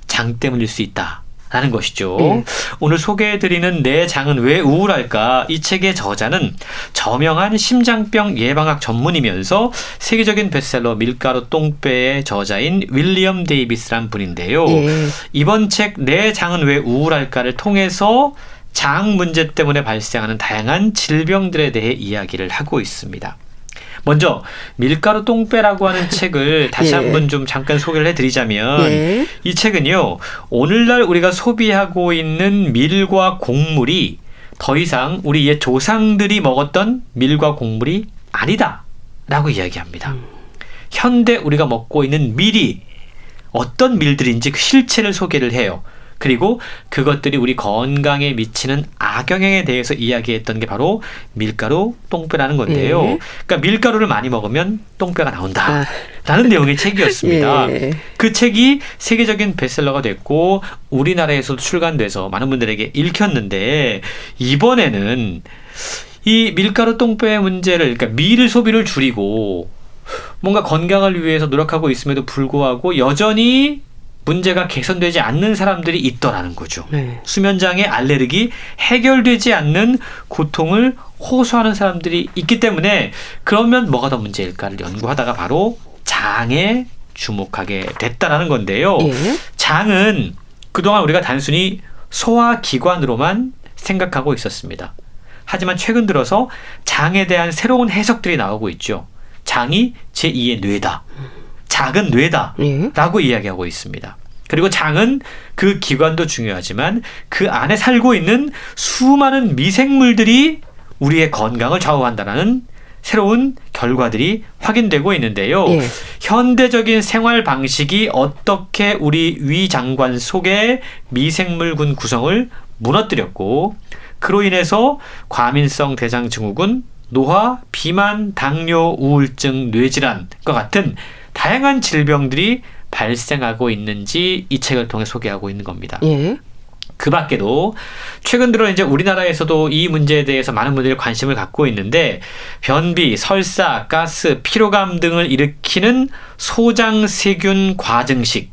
장 때문일 수 있다. 라는 것이죠. 오늘 소개해드리는 내 장은 왜 우울할까? 이 책의 저자는 저명한 심장병 예방학 전문이면서 세계적인 베스트셀러 밀가루 똥배의 저자인 윌리엄 데이비스란 분인데요. 이번 책 내 장은 왜 우울할까를 통해서 장 문제 때문에 발생하는 다양한 질병들에 대해 이야기를 하고 있습니다. 먼저 밀가루 똥배라고 하는 책을 다시 한번 좀 잠깐 소개를 해드리자면, 이 책은요, 오늘날 우리가 소비하고 있는 밀과 곡물이 더 이상 우리 옛 조상들이 먹었던 밀과 곡물이 아니다 라고 이야기합니다. 현대 우리가 먹고 있는 밀이 어떤 밀들인지 그 실체를 소개를 해요. 그리고 그것들이 우리 건강에 미치는 악영향에 대해서 이야기했던 게 바로 밀가루 똥배라는 건데요. 예. 그러니까 밀가루를 많이 먹으면 똥배가 나온다. 라는 내용의 책이었습니다. 예. 그 책이 세계적인 베스트셀러가 됐고 우리나라에서도 출간돼서 많은 분들에게 읽혔는데 이번에는 이 밀가루 똥배 문제를 그러니까 밀 소비를 줄이고 뭔가 건강을 위해서 노력하고 있음에도 불구하고 여전히 문제가 개선되지 않는 사람들이 있더라는 거죠. 네. 수면장애, 알레르기, 해결되지 않는 고통을 호소하는 사람들이 있기 때문에 그러면 뭐가 더 문제일까를 연구하다가 바로 장에 주목하게 됐다라는 건데요. 예. 장은 그동안 우리가 단순히 소화기관으로만 생각하고 있었습니다. 하지만 최근 들어서 장에 대한 새로운 해석들이 나오고 있죠. 장이 제2의 뇌다. 작은 뇌다. 예. 라고 이야기하고 있습니다. 그리고 장은 그 기관도 중요하지만 그 안에 살고 있는 수많은 미생물들이 우리의 건강을 좌우한다는 새로운 결과들이 확인되고 있는데요. 예. 현대적인 생활 방식이 어떻게 우리 위장관 속의 미생물군 구성을 무너뜨렸고 그로 인해서 과민성 대장 증후군, 노화, 비만, 당뇨, 우울증, 뇌질환과 같은 다양한 질병들이 발생하고 있는지 이 책을 통해 소개하고 있는 겁니다. 예. 그 밖에도 최근 들어 이제 우리나라에서도 이 문제에 대해서 많은 분들이 관심을 갖고 있는데 변비, 설사, 가스, 피로감 등을 일으키는 소장세균 과증식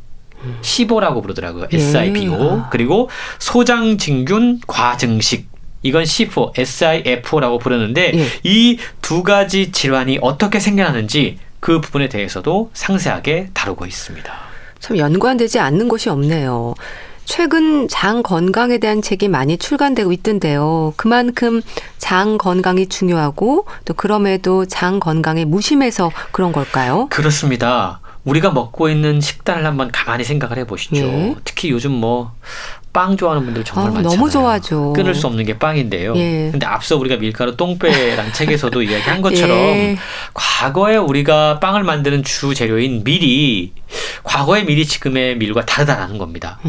시보라고 부르더라고요. 예. SIBO. 그리고 소장진균 과증식 이건 C4, SIFO라고 부르는데 예. 이 두 가지 질환이 어떻게 생겨나는지 그 부분에 대해서도 상세하게 다루고 있습니다. 참 연관되지 않는 것이 없네요. 최근 장 건강에 대한 책이 많이 출간되고 있던데요. 그만큼 장 건강이 중요하고 또 그럼에도 장 건강에 무심해서 그런 걸까요? 그렇습니다. 우리가 먹고 있는 식단을 한번 가만히 생각을 해보시죠. 예. 특히 요즘 빵 좋아하는 분들 정말 많잖아요. 너무 좋아하죠. 끊을 수 없는 게 빵인데요. 예. 근데 앞서 우리가 밀가루 똥배란 책에서도 이야기한 것처럼 예. 과거에 우리가 빵을 만드는 주 재료인 밀이 과거의 밀이 지금의 밀과 다르다라는 겁니다.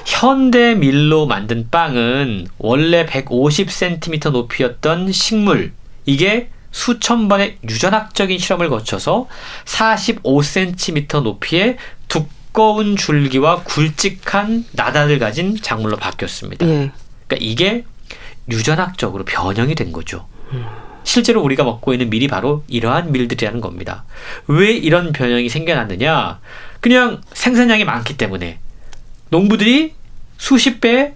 현대 밀로 만든 빵은 원래 150cm 높이였던 식물 이게 수천 번의 유전학적인 실험을 거쳐서 45cm 높이의 두꺼운 줄기와 굵직한 나단을 가진 작물로 바뀌었습니다. 예. 그러니까 이게 유전학적으로 변형이 된 거죠. 실제로 우리가 먹고 있는 밀이 바로 이러한 밀들이라는 겁니다. 왜 이런 변형이 생겨났느냐? 그냥 생산량이 많기 때문에 농부들이 수십 배의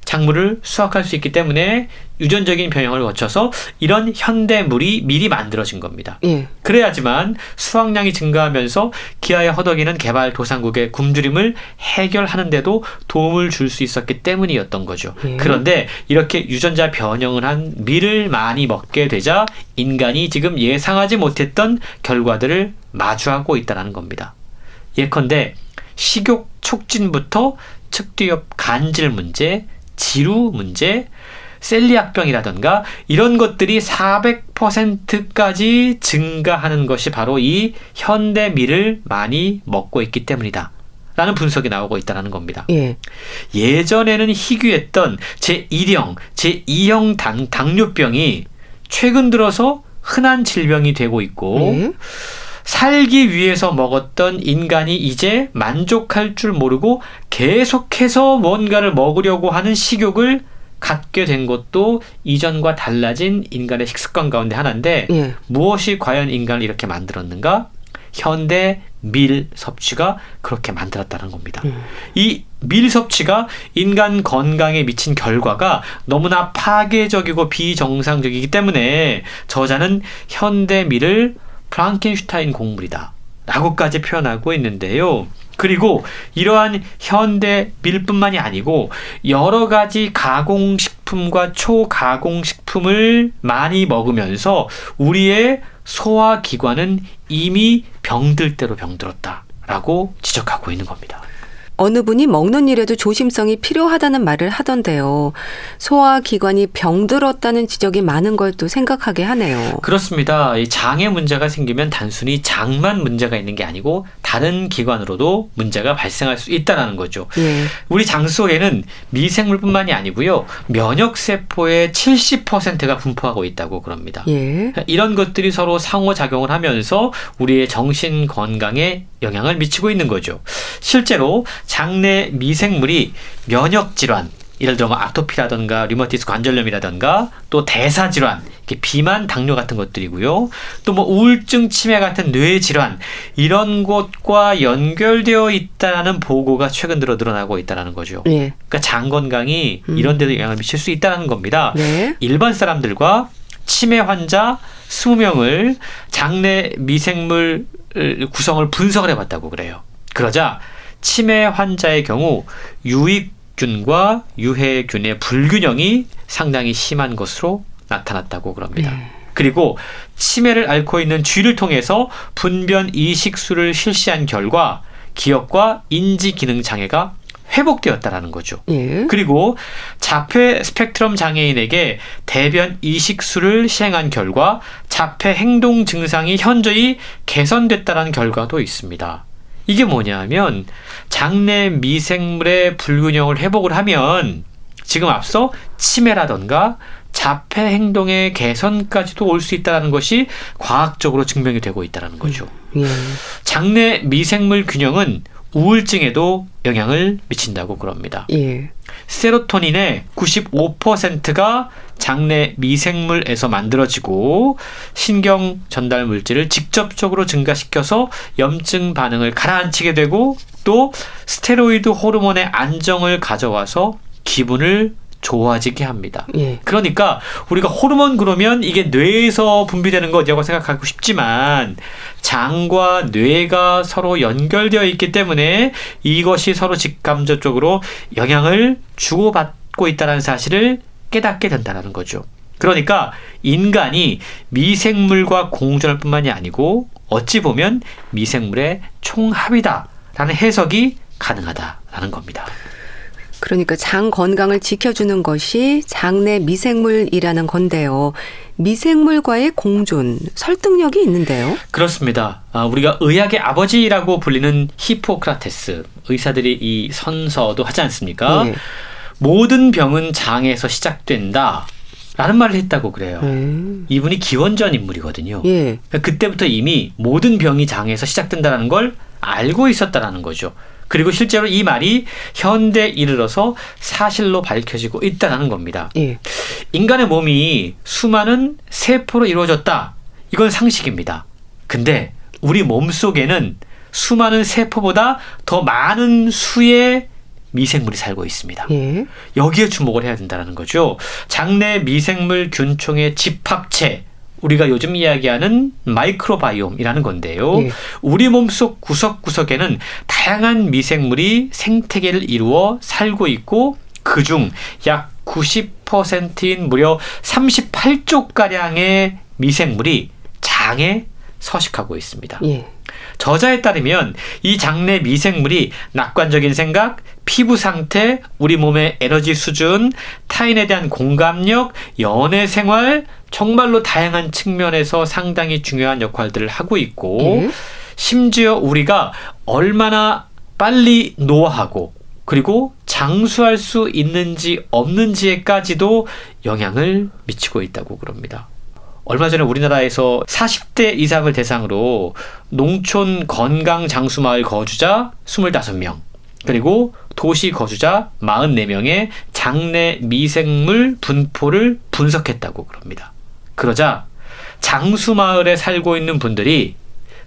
작물을 수확할 수 있기 때문에 유전적인 변형을 거쳐서 이런 현대 밀이 만들어진 겁니다. 예. 그래야지만 수확량이 증가하면서 기아에 허덕이는 개발도상국의 굶주림을 해결하는 데도 도움을 줄 수 있었기 때문이었던 거죠. 예. 그런데 이렇게 유전자 변형을 한 밀을 많이 먹게 되자 인간이 지금 예상하지 못했던 결과들을 마주하고 있다는 겁니다. 예컨대 식욕 촉진부터 측두엽 간질 문제, 지루 문제, 셀리악병이라든가 이런 것들이 400%까지 증가하는 것이 바로 이 현대밀을 많이 먹고 있기 때문이다. 라는 분석이 나오고 있다는 겁니다. 예. 예전에는 희귀했던 제1형, 제2형 당뇨병이 최근 들어서 흔한 질병이 되고 있고 예. 살기 위해서 먹었던 인간이 이제 만족할 줄 모르고 계속해서 뭔가를 먹으려고 하는 식욕을 갖게 된 것도 이전과 달라진 인간의 식습관 가운데 하나인데 예. 무엇이 과연 인간을 이렇게 만들었는가? 현대 밀 섭취가 그렇게 만들었다는 겁니다. 이 밀 섭취가 인간 건강에 미친 결과가 너무나 파괴적이고 비정상적이기 때문에 저자는 현대 밀을 프랑켄슈타인 곡물이다 라고까지 표현하고 있는데요. 그리고 이러한 현대 밀뿐만이 아니고 여러 가지 가공식품과 초가공식품을 많이 먹으면서 우리의 소화기관은 이미 병들 대로 병들었다라고 지적하고 있는 겁니다. 어느 분이 먹는 일에도 조심성이 필요하다는 말을 하던데요. 소화기관이 병들었다는 지적이 많은 걸 또 생각하게 하네요. 그렇습니다. 이 장에 문제가 생기면 단순히 장만 문제가 있는 게 아니고 다른 기관으로도 문제가 발생할 수 있다는 거죠. 예. 우리 장 속에는 미생물뿐만이 아니고요. 면역세포의 70%가 분포하고 있다고 그럽니다. 예. 이런 것들이 서로 상호작용을 하면서 우리의 정신 건강에 영향을 미치고 있는 거죠. 실제로 장내 미생물이 면역질환, 예를 들어 아토피라든가 류마티스 관절염이라든가 또 대사질환, 비만, 당뇨 같은 것들이고요. 또 우울증, 치매 같은 뇌질환 이런 것과 연결되어 있다는 보고가 최근 들어 늘어나고 있다는 거죠. 예. 그러니까 장 건강이 이런 데도 영향을 미칠 수 있다는 겁니다. 네. 일반 사람들과 치매 환자 20명을 장내 미생물 구성을 분석을 해봤다고 그래요. 그러자 치매 환자의 경우 유익균과 유해균의 불균형이 상당히 심한 것으로 나타났다고 그럽니다. 그리고 치매를 앓고 있는 쥐를 통해서 분변 이식술을 실시한 결과 기억과 인지 기능 장애가 회복되었다라는 거죠. 예. 그리고 자폐 스펙트럼 장애인에게 대변 이식술을 시행한 결과 자폐 행동 증상이 현저히 개선됐다는 결과도 있습니다. 이게 뭐냐면 장내 미생물의 불균형을 회복을 하면 지금 앞서 치매라던가 자폐 행동의 개선까지도 올 수 있다는 것이 과학적으로 증명이 되고 있다는 거죠. 예. 장내 미생물 균형은 우울증에도 영향을 미친다고 그럽니다. 예. 세로토닌의 95%가 장내 미생물에서 만들어지고 신경 전달 물질을 직접적으로 증가시켜서 염증 반응을 가라앉히게 되고 또 스테로이드 호르몬의 안정을 가져와서 기분을 좋아지게 합니다. 예. 그러니까 우리가 호르몬 그러면 이게 뇌에서 분비되는 거냐고 생각하고 싶지만 장과 뇌가 서로 연결되어 있기 때문에 이것이 서로 직감적으로 영향을 주고받고 있다는 사실을 깨닫게 된다는 거죠. 그러니까 인간이 미생물과 공존할 뿐만이 아니고 어찌 보면 미생물의 총합이다라는 해석이 가능하다라는 겁니다. 그러니까 장 건강을 지켜주는 것이 장내 미생물이라는 건데요. 미생물과의 공존, 설득력이 있는데요. 그렇습니다. 우리가 의학의 아버지라고 불리는 히포크라테스 의사들이 이 선서도 하지 않습니까? 네. 모든 병은 장에서 시작된다 라는 말을 했다고 그래요. 이분이 기원전 인물이거든요. 예. 그때부터 이미 모든 병이 장에서 시작된다는 걸 알고 있었다는 거죠. 그리고 실제로 이 말이 현대에 이르러서 사실로 밝혀지고 있다는 겁니다. 예. 인간의 몸이 수많은 세포로 이루어졌다. 이건 상식입니다. 근데 우리 몸속에는 수많은 세포보다 더 많은 수의 미생물이 살고 있습니다. 예. 여기에 주목을 해야 된다는 거죠. 장내 미생물 균총의 집합체, 우리가 요즘 이야기하는 마이크로바이옴이라는 건데요. 예. 우리 몸속 구석구석에는 다양한 미생물이 생태계를 이루어 살고 있고 그중 약 90%인 무려 38쪽가량의 미생물이 장에 서식하고 있습니다. 예. 저자에 따르면 이 장내 미생물이 낙관적인 생각, 피부 상태, 우리 몸의 에너지 수준, 타인에 대한 공감력, 연애 생활, 정말로 다양한 측면에서 상당히 중요한 역할들을 하고 있고 심지어 우리가 얼마나 빨리 노화하고 그리고 장수할 수 있는지 없는지에까지도 영향을 미치고 있다고 그럽니다. 얼마 전에 우리나라에서 40대 이상을 대상으로 농촌 건강 장수마을 거주자 25명 그리고 도시 거주자 44명의 장내 미생물 분포를 분석했다고 그럽니다. 그러자 장수마을에 살고 있는 분들이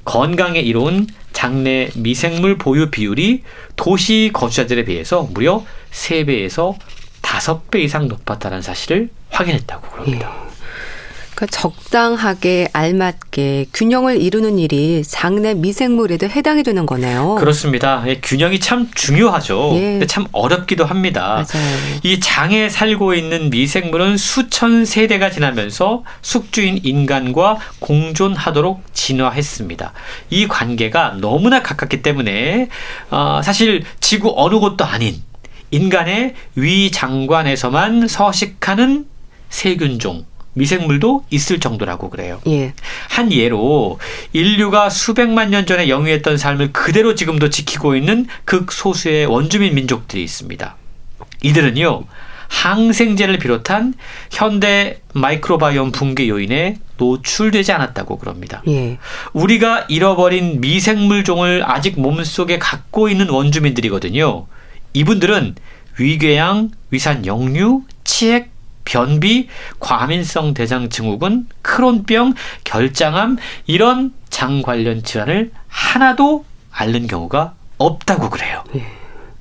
건강에 이로운 장내 미생물 보유 비율이 도시 거주자들에 비해서 무려 3배에서 5배 이상 높았다는 사실을 확인했다고 그럽니다. 그러니까 적당하게 알맞게 균형을 이루는 일이 장내 미생물에도 해당이 되는 거네요. 그렇습니다. 균형이 참 중요하죠. 예. 근데 참 어렵기도 합니다. 맞아요. 이 장에 살고 있는 미생물은 수천 세대가 지나면서 숙주인 인간과 공존하도록 진화했습니다. 이 관계가 너무나 가깝기 때문에 사실 지구 어느 곳도 아닌 인간의 위장관에서만 서식하는 세균종, 미생물도 있을 정도라고 그래요. 예. 한 예로 인류가 수백만 년 전에 영위했던 삶을 그대로 지금도 지키고 있는 극소수의 원주민 민족들이 있습니다. 이들은요, 항생제를 비롯한 현대 마이크로바이옴 붕괴 요인에 노출되지 않았다고 그럽니다. 예. 우리가 잃어버린 미생물종을 아직 몸속에 갖고 있는 원주민들이거든요. 이분들은 위궤양, 위산 역류, 치액, 변비, 과민성 대장 증후군, 크론병, 결장암 이런 장 관련 질환을 하나도 앓는 경우가 없다고 그래요.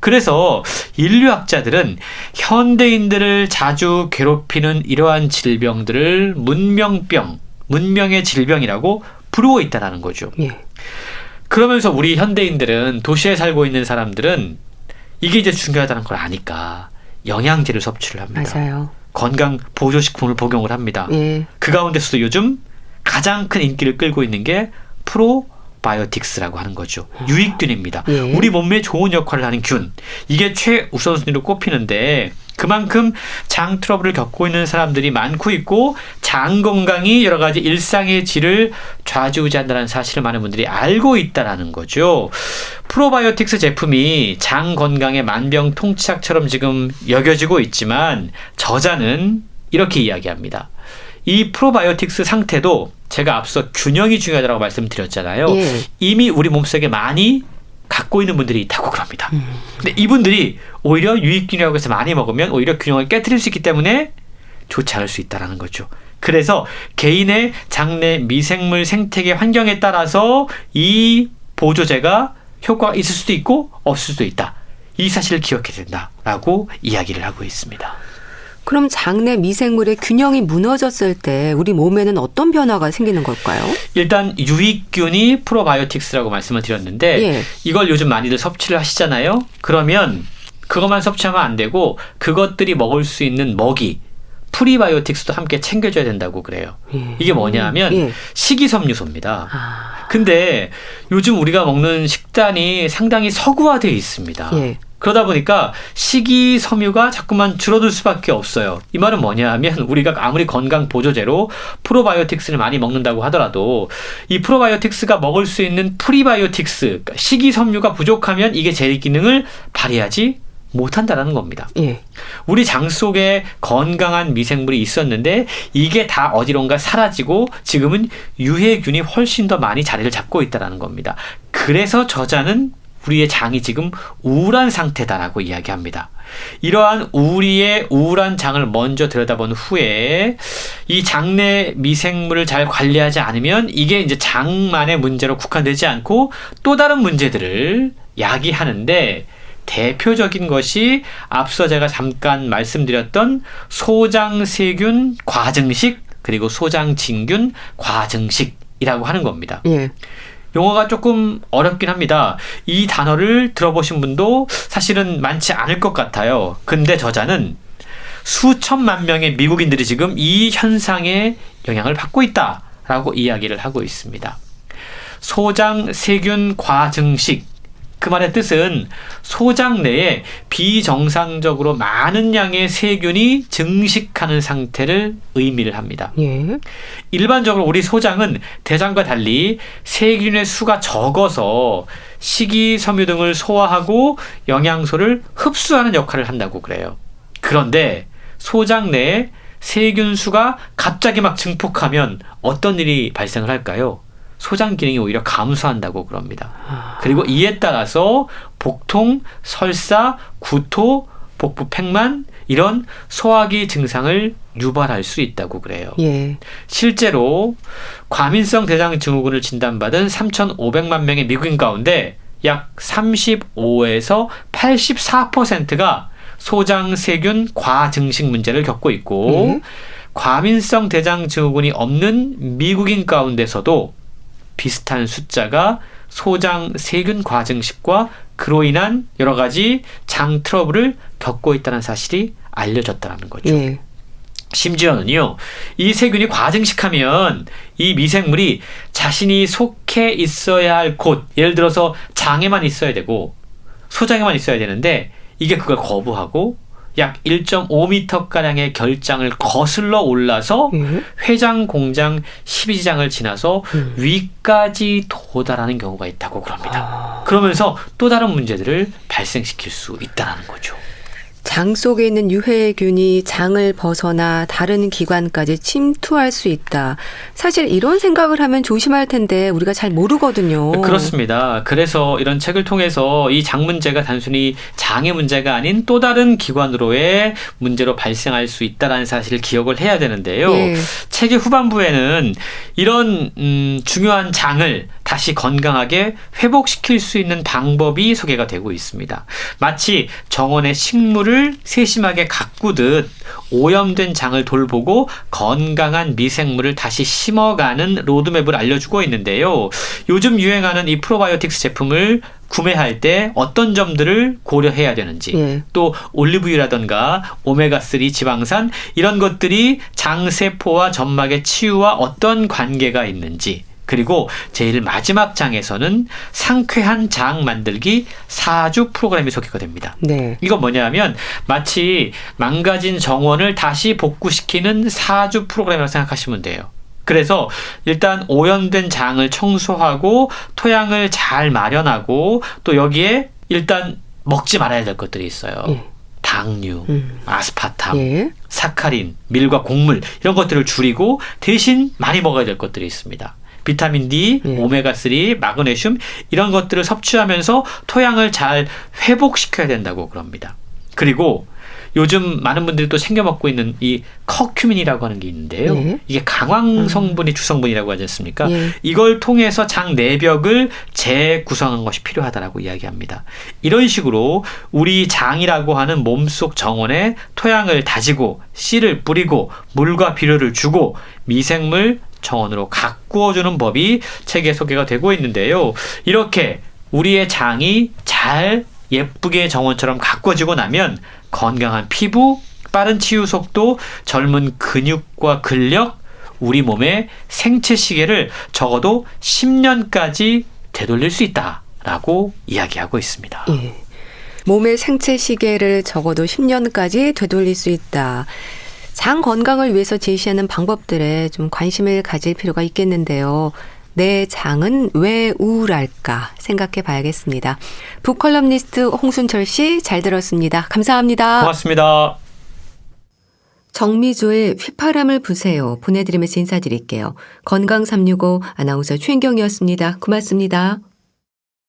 그래서 인류학자들은 현대인들을 자주 괴롭히는 이러한 질병들을 문명병, 문명의 질병이라고 부르고 있다는 거죠. 예. 그러면서 우리 현대인들은 도시에 살고 있는 사람들은 이게 이제 중요하다는 걸 아니까 영양제를 섭취를 합니다. 맞아요. 건강 보조식품을 복용을 합니다. 예. 그 가운데서도 요즘 가장 큰 인기를 끌고 있는 게 프로바이오틱스라고 하는 거죠. 유익균입니다. 예. 우리 몸에 좋은 역할을 하는 균. 이게 최우선순위로 꼽히는데 그만큼 장 트러블을 겪고 있는 사람들이 많고 있고 장 건강이 여러 가지 일상의 질을 좌지우지한다는 사실을 많은 분들이 알고 있다는 거죠. 프로바이오틱스 제품이 장 건강의 만병통치약처럼 지금 여겨지고 있지만 저자는 이렇게 이야기합니다. 이 프로바이오틱스 상태도 제가 앞서 균형이 중요하다고 말씀드렸잖아요. 예. 이미 우리 몸속에 많이 갖고 있는 분들이 있다고 그럽니다. 근데 이분들이 오히려 유익균이라고 해서 많이 먹으면 오히려 균형을 깨트릴 수 있기 때문에 좋지 않을 수 있다는 거죠. 그래서 개인의 장내 미생물 생태계 환경에 따라서 이 보조제가 효과가 있을 수도 있고 없을 수도 있다. 이 사실을 기억해야 된다라고 이야기를 하고 있습니다. 그럼 장내 미생물의 균형이 무너졌을 때 우리 몸에는 어떤 변화가 생기는 걸까요? 일단 유익균이 프로바이오틱스라고 말씀을 드렸는데 예. 이걸 요즘 많이들 섭취를 하시잖아요. 그러면 그것만 섭취하면 안 되고 그것들이 먹을 수 있는 먹이 프리바이오틱스도 함께 챙겨줘야 된다고 그래요. 예. 이게 뭐냐면 예. 식이섬유소입니다. 아. 근데 요즘 우리가 먹는 식단이 상당히 서구화되어 있습니다. 예. 그러다 보니까 식이섬유가 자꾸만 줄어들 수밖에 없어요. 이 말은 뭐냐 하면 우리가 아무리 건강 보조제로 프로바이오틱스를 많이 먹는다고 하더라도 이 프로바이오틱스가 먹을 수 있는 프리바이오틱스, 그러니까 식이섬유가 부족하면 이게 제 기능을 발휘하지 못한다는 겁니다. 예. 우리 장 속에 건강한 미생물이 있었는데 이게 다 어디론가 사라지고 지금은 유해균이 훨씬 더 많이 자리를 잡고 있다는 겁니다. 그래서 저자는 우리의 장이 지금 우울한 상태다라고 이야기합니다. 이러한 우리의 우울한 장을 먼저 들여다본 후에 이 장내 미생물을 잘 관리하지 않으면 이게 이제 장만의 문제로 국한되지 않고 또 다른 문제들을 야기하는데 대표적인 것이 앞서 제가 잠깐 말씀드렸던 소장세균 과증식 그리고 소장진균 과증식이라고 하는 겁니다. 예. 용어가 조금 어렵긴 합니다. 이 단어를 들어보신 분도 사실은 많지 않을 것 같아요. 근데 저자는 수천만 명의 미국인들이 지금 이 현상에 영향을 받고 있다라고 이야기를 하고 있습니다. 소장세균 과증식, 그 말의 뜻은 소장 내에 비정상적으로 많은 양의 세균이 증식하는 상태를 의미를 합니다. 예. 일반적으로 우리 소장은 대장과 달리 세균의 수가 적어서 식이섬유 등을 소화하고 영양소를 흡수하는 역할을 한다고 그래요. 그런데 소장 내에 세균 수가 갑자기 막 증폭하면 어떤 일이 발생을 할까요? 소장 기능이 오히려 감소한다고 그럽니다. 그리고 이에 따라서 복통, 설사, 구토, 복부 팽만 이런 소화기 증상을 유발할 수 있다고 그래요. 예. 실제로 과민성 대장 증후군을 진단받은 3,500만 명의 미국인 가운데 약 35에서 84%가 소장세균 과증식 문제를 겪고 있고 예. 과민성 대장 증후군이 없는 미국인 가운데서도 비슷한 숫자가 소장 세균 과증식과 그로 인한 여러 가지 장 트러블을 겪고 있다는 사실이 알려졌다는 거죠. 예. 심지어는요, 이 세균이 과증식하면 이 미생물이 자신이 속해 있어야 할 곳, 예를 들어서 장에만 있어야 되고 소장에만 있어야 되는데 이게 그걸 거부하고 약 1.5m가량의 결장을 거슬러 올라서 회장 공장 12지장을 지나서 위까지 도달하는 경우가 있다고 그럽니다. 그러면서 또 다른 문제들을 발생시킬 수 있다는 거죠. 장 속에 있는 유해균이 장을 벗어나 다른 기관까지 침투할 수 있다. 사실 이런 생각을 하면 조심할 텐데 우리가 잘 모르거든요. 그렇습니다. 그래서 이런 책을 통해서 이 장 문제가 단순히 장의 문제가 아닌 또 다른 기관으로의 문제로 발생할 수 있다는 사실을 기억을 해야 되는데요. 예. 책의 후반부에는 이런 중요한 장을 다시 건강하게 회복시킬 수 있는 방법이 소개가 되고 있습니다. 마치 정원의 식물을 세심하게 가꾸듯 오염된 장을 돌보고 건강한 미생물을 다시 심어가는 로드맵을 알려주고 있는데요. 요즘 유행하는 이 프로바이오틱스 제품을 구매할 때 어떤 점들을 고려해야 되는지, 예. 또 올리브유라던가 오메가3 지방산 이런 것들이 장세포와 점막의 치유와 어떤 관계가 있는지, 그리고 제일 마지막 장에서는 상쾌한 장 만들기 4주 프로그램이 소개가 됩니다. 네. 이건 뭐냐면 마치 망가진 정원을 다시 복구시키는 4주 프로그램이라고 생각하시면 돼요. 그래서 일단 오염된 장을 청소하고 토양을 잘 마련하고 또 여기에 일단 먹지 말아야 될 것들이 있어요. 예. 당류, 아스파탐, 예. 사카린, 밀과 곡물 이런 것들을 줄이고 대신 많이 먹어야 될 것들이 있습니다. 비타민 D, 예. 오메가3, 마그네슘 이런 것들을 섭취하면서 토양을 잘 회복시켜야 된다고 그럽니다. 그리고 요즘 많은 분들이 또 챙겨 먹고 있는 이 커큐민이라고 하는 게 있는데요. 예. 이게 강황 성분이 주성분이라고 하지 않습니까? 예. 이걸 통해서 장 내벽을 재구성하는 것이 필요하다라고 이야기합니다. 이런 식으로 우리 장이라고 하는 몸속 정원에 토양을 다지고 씨를 뿌리고 물과 비료를 주고 미생물 정원으로 가꾸어주는 법이 책에 소개가 되고 있는데요. 이렇게 우리의 장이 잘 예쁘게 정원처럼 가꾸어지고 나면 건강한 피부, 빠른 치유 속도, 젊은 근육과 근력, 우리 몸의 생체 시계를 적어도 10년까지 되돌릴 수 있다라고 이야기하고 있습니다. 예. 몸의 생체 시계를 적어도 10년까지 되돌릴 수 있다. 장 건강을 위해서 제시하는 방법들에 좀 관심을 가질 필요가 있겠는데요. 내 장은 왜 우울할까 생각해 봐야겠습니다. 북컬럼니스트 홍순철 씨 잘 들었습니다. 감사합니다. 고맙습니다. 정미조의 휘파람을 부세요 보내드리면서 인사드릴게요. 건강365 아나운서 최인경이었습니다. 고맙습니다.